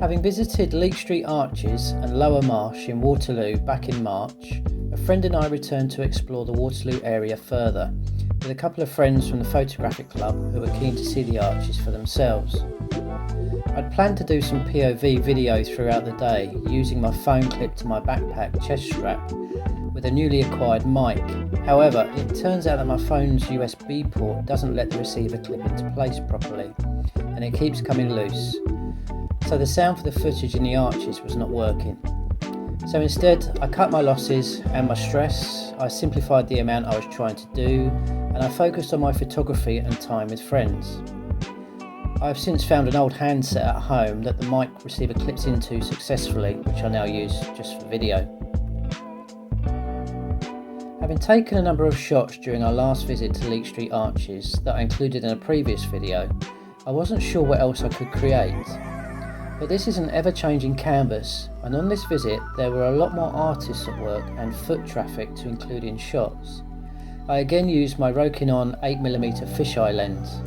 Having visited Leake Street Arches and Lower Marsh in Waterloo back in March, a friend and I returned to explore the Waterloo area further, with a couple of friends from the photographic club who were keen to see the arches for themselves. I'd planned to do some POV video throughout the day, using my phone clipped to my backpack chest strap with a newly acquired mic. However, it turns out that my phone's USB port doesn't let the receiver clip into place properly, and it keeps coming loose. So the sound for the footage in the arches was not working. So instead, I cut my losses and my stress, I simplified the amount I was trying to do, and I focused on my photography and time with friends. I have since found an old handset at home that the mic receiver clips into successfully, which I now use just for video. Having taken a number of shots during our last visit to Leake Street Arches that I included in a previous video, I wasn't sure what else I could create. But this is an ever-changing canvas, and on this visit there were a lot more artists at work and foot traffic to include in shots. I again used my Rokinon 8mm fisheye lens.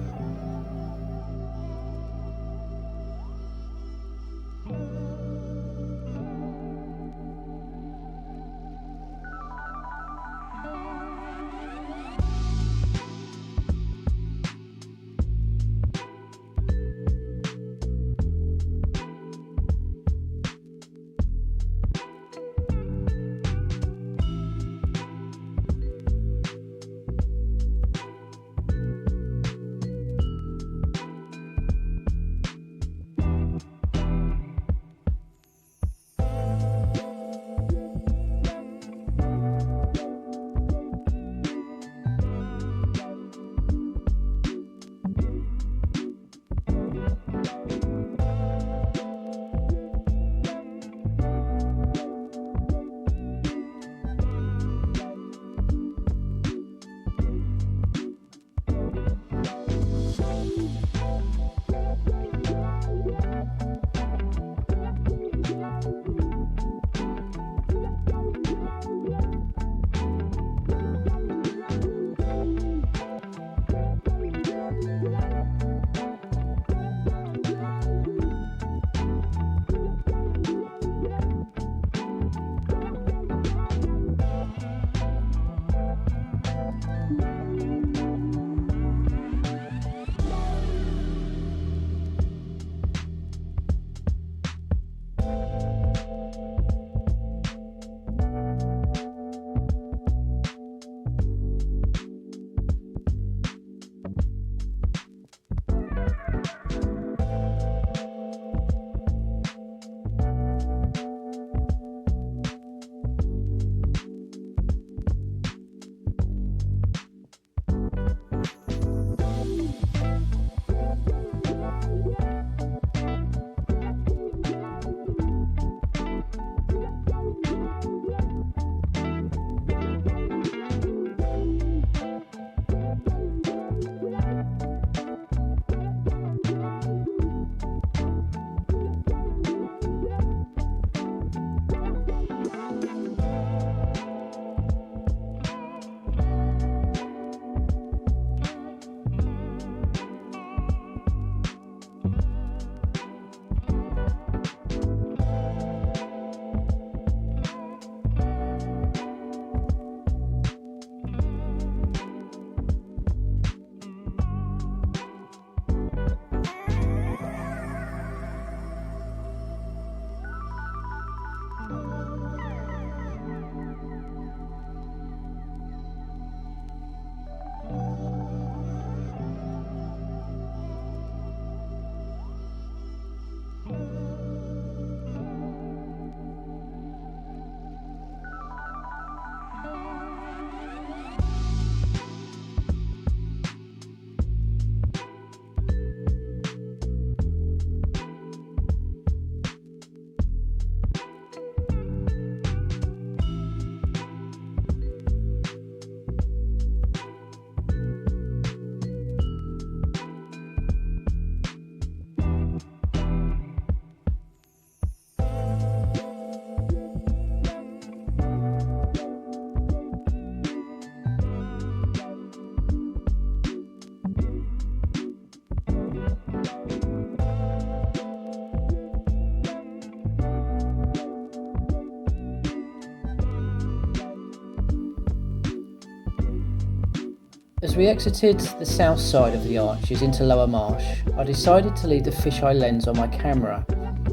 As we exited the south side of the arches into Lower Marsh, I decided to leave the fisheye lens on my camera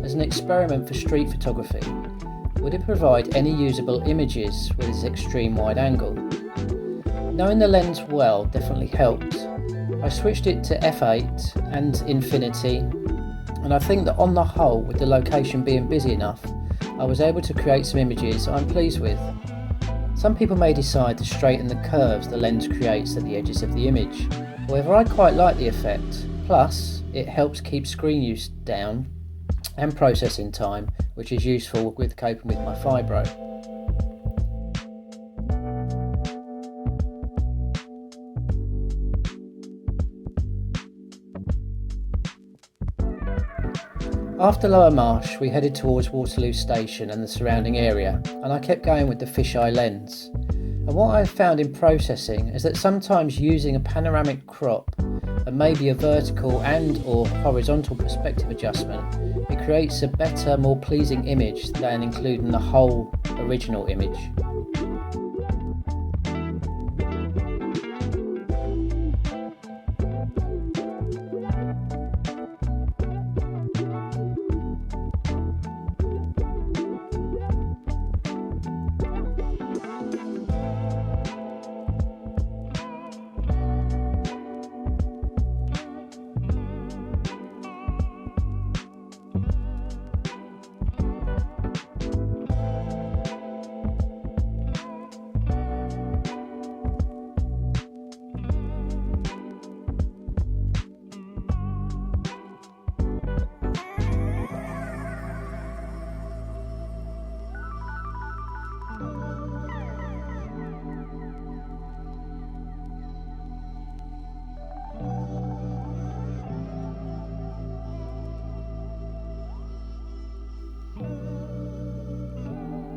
as an experiment for street photography. Would it provide any usable images with its extreme wide angle? Knowing the lens well definitely helped. I switched it to f8 and infinity, and I think that on the whole, with the location being busy enough, I was able to create some images I'm pleased with. Some people may decide to straighten the curves the lens creates at the edges of the image. However, I quite like the effect. Plus, it helps keep screen use down and processing time, which is useful with coping with my fibro. After Lower Marsh, we headed towards Waterloo Station and the surrounding area, and I kept going with the fisheye lens. And what I found in processing is that sometimes using a panoramic crop and maybe a vertical and or horizontal perspective adjustment, it creates a better, more pleasing image than including the whole original image.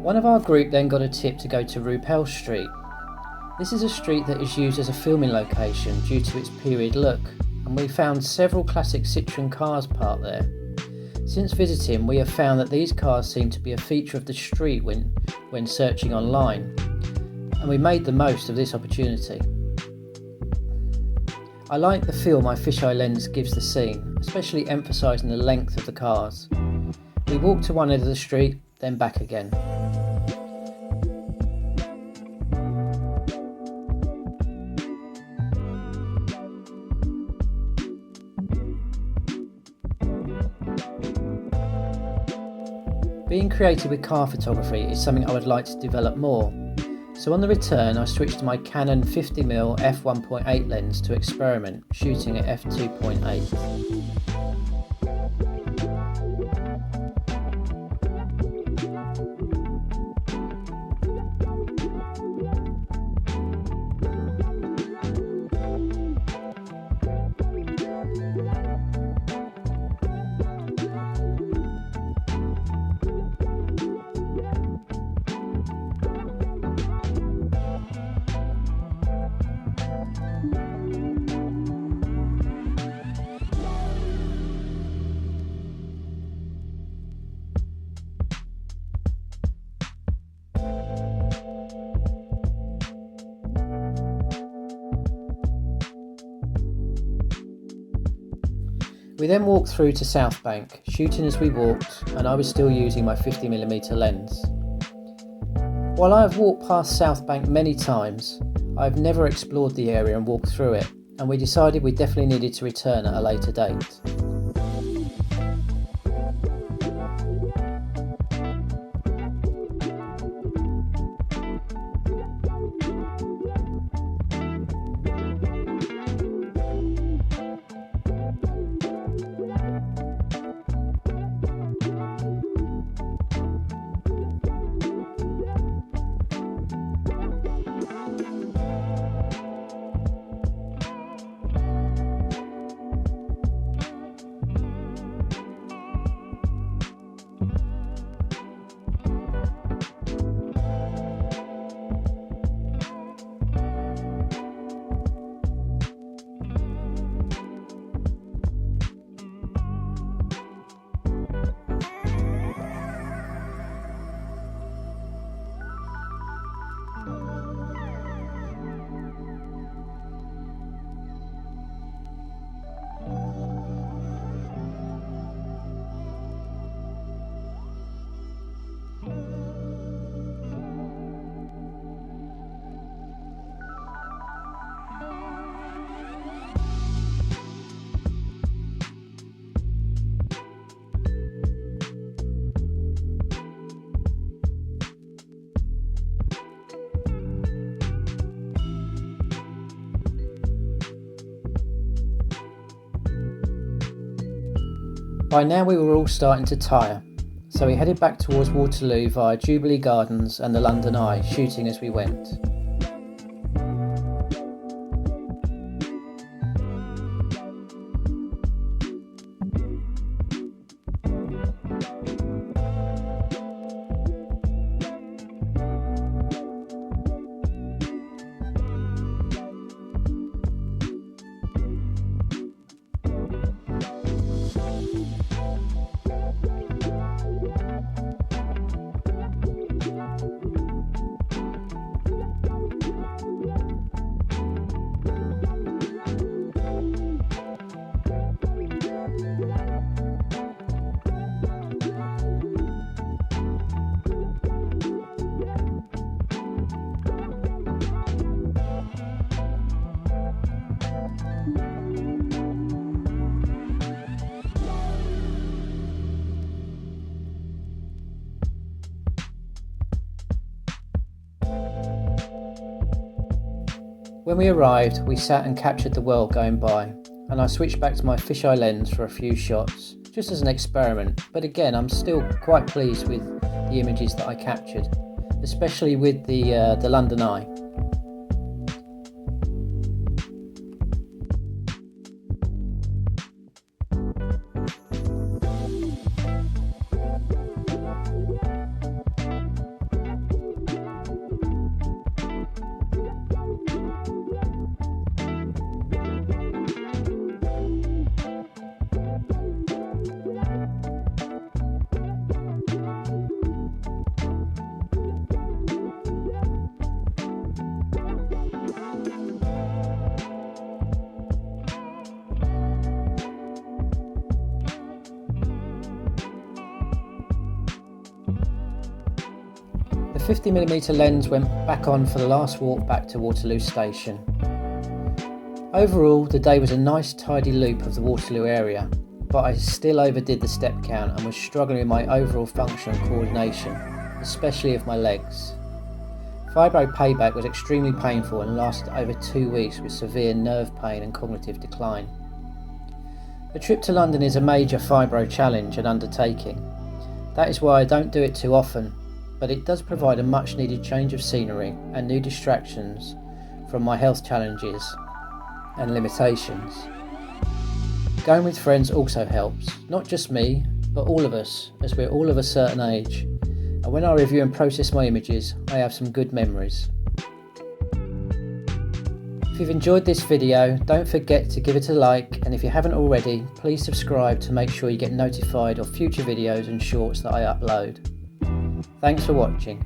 One of our group then got a tip to go to Rupel Street. This is a street that is used as a filming location due to its period look, and we found several classic Citroën cars parked there. Since visiting, we have found that these cars seem to be a feature of the street when searching online, and we made the most of this opportunity. I like the feel my fisheye lens gives the scene, especially emphasising the length of the cars. We walked to one end of the street, then back again. Being creative with car photography is something I would like to develop more. So on the return, I switched to my Canon 50mm f1.8 lens to experiment, shooting at f2.8. We then walked through to Southbank, shooting as we walked, and I was still using my 50mm lens. While I have walked past Southbank many times, I have never explored the area and walked through it, and we decided we definitely needed to return at a later date. By now we were all starting to tire, so we headed back towards Waterloo via Jubilee Gardens and the London Eye, shooting as we went. When we arrived, we sat and captured the world going by, and I switched back to my fisheye lens for a few shots, just as an experiment, but again I'm still quite pleased with the images that I captured, especially with the London Eye. The 50mm lens went back on for the last walk back to Waterloo station. Overall, the day was a nice tidy loop of the Waterloo area, but I still overdid the step count and was struggling with my overall function and coordination, especially of my legs. Fibro payback was extremely painful and lasted over 2 weeks with severe nerve pain and cognitive decline. A trip to London is a major fibro challenge and undertaking. That is why I don't do it too often, but it does provide a much needed change of scenery and new distractions from my health challenges and limitations. Going with friends also helps, not just me, but all of us, as we're all of a certain age, and when I review and process my images, I have some good memories. If you've enjoyed this video, don't forget to give it a like, and if you haven't already, please subscribe to make sure you get notified of future videos and shorts that I upload. Thanks for watching.